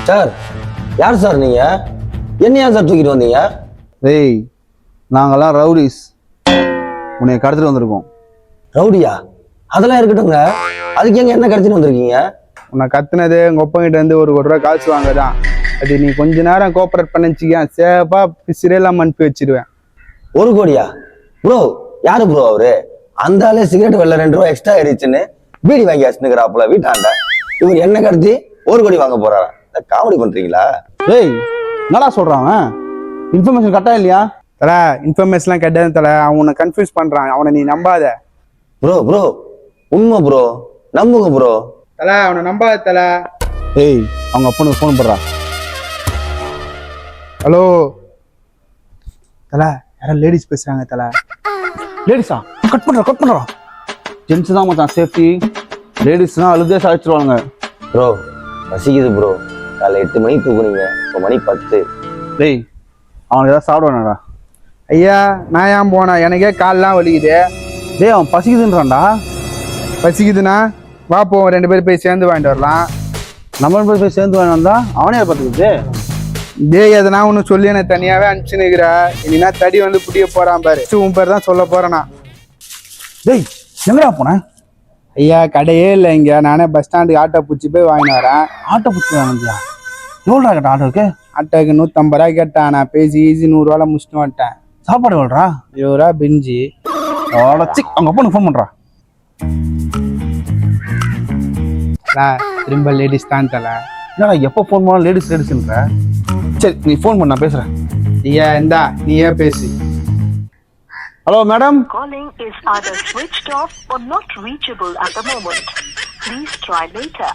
Sir யார் sir நீங்க? என்ன ஏன் சார் தூக்கிட்டு வந்தீங்க? டேய், நாங்கெல்லாம் ரவுடிஸ், உன்னை கடத்திட்டு வந்திருக்கோம். ரவுடியா? அதெல்லாம் இருக்கட்டுங்க, அதுக்கு எங்க என்ன கடத்திட்டு வந்திருக்கீங்க? உன்னை கத்துனது உங்க ஒப்பங்கிட்ட இருந்து ஒரு ரூபா காசு வாங்கதான். அது நீ கொஞ்ச நேரம் கோஆபரேட் பண்ணிச்சிக்க, சேஃபா பிசிறெல்லாம் அனுப்பி வச்சிருவேன். 1 கோடியா? ப்ரோ யாரு ப்ரோ அவரு? அந்த ஆளே சிகரெட் வெளில 2 ரூபா எக்ஸ்ட்ரா ஆயிடுச்சுன்னு பீடி வாங்கி வச்சுக்கிறாப்புல வீட்டாண்ட. இவர் என்ன கடத்தி 1 கோடி வாங்க போறாரா? காமெடி பண்றீங்களா? டேய், என்னடா சொல்றான்? இன்ஃபர்மேஷன் கரெக்டா இல்லையா? தல, இன்ஃபர்மேஷன்லாம் கரெக்டாக தல. அவன் உன்னை கன்ஃபியூஸ் பண்றான், அவனை நீ நம்பாத. ப்ரோ உண்மை ப்ரோ, நம்புங்க ப்ரோ. தல, அவனை நம்பாத தல. ஏய், அவங்க அப்பனுக்கு ஃபோன் பண்றா. ஹலோ தல, யாரோ லேடிஸ் பேசுறாங்க தல. லேடிஸா? கட் பண்றா. ஜென்ஸ் தான் மச்சான் சேஃப்டி. லேடிஸ்னா அழுதே சாதிச்சிருவாங்க. ப்ரோ பசிக்குது ப்ரோ, காலை 8 மணிக்கு தூக்குனீங்க, இப்போ மணி 10. டேய், அவனுக்கு ஏதாவது சாப்பிடுவானடா? ஐயா, நான் ஏன் போனேன், எனக்கே கால்லாம் வலிக்குது. டேய், அவன் பசிக்குதுன்றான்டா. பசிக்குதுன்னா வா போவோம், 2 பேரும் போய் சேர்ந்து வாங்கிட்டு வரலாம். நம்ம போய் சேர்ந்து வாங்கிட்டு வந்தா அவனே பார்த்துக்கிட்டு. டேய், எதனா ஒன்று சொல்லி எனக்கு தனியாகவே அனுப்பிச்சு நிற்கிறா. இனினா தடி வந்து புடிய போகிறான் பாரு. உன் பேர் தான் சொல்ல போகிறேண்ணா. டேய், எங்கடா போனேன்? ஐயா, கடையே இல்லை இங்கே. நானே பஸ் ஸ்டாண்டுக்கு ஆட்டோ பிடிச்சி போய் வாங்கிட்டு வரேன். ஆட்டோ பிடிச்சி வாங்கியா? எவ்வளோ கேட்டா ஆட்டோக்கு? ஆட்டோக்கு 150 ரூபா கேட்டான். நான் பேசி ஈஸி 100 ரூபால முடிச்சுட்டு வந்துட்டேன். சாப்பாடு எவ்வளோடா? 20 ரூபா பிரிஞ்சு. அவ்வளோச்சி, அவங்க அப்பனுக்கு ஃபோன் பண்ணுறா. திரும்ப லேடிஸ் தான் தல. என்னடா எப்போ ஃபோன் பண்ணாலும் லேடிஸ்ன்ற? சரி, நீ ஃபோன் பண்ண, நான் பேசுகிறேன். ஐயா, இந்தா நீயே பேசு. Hello madam. Calling is either switched off or not reachable at the moment. Please try later.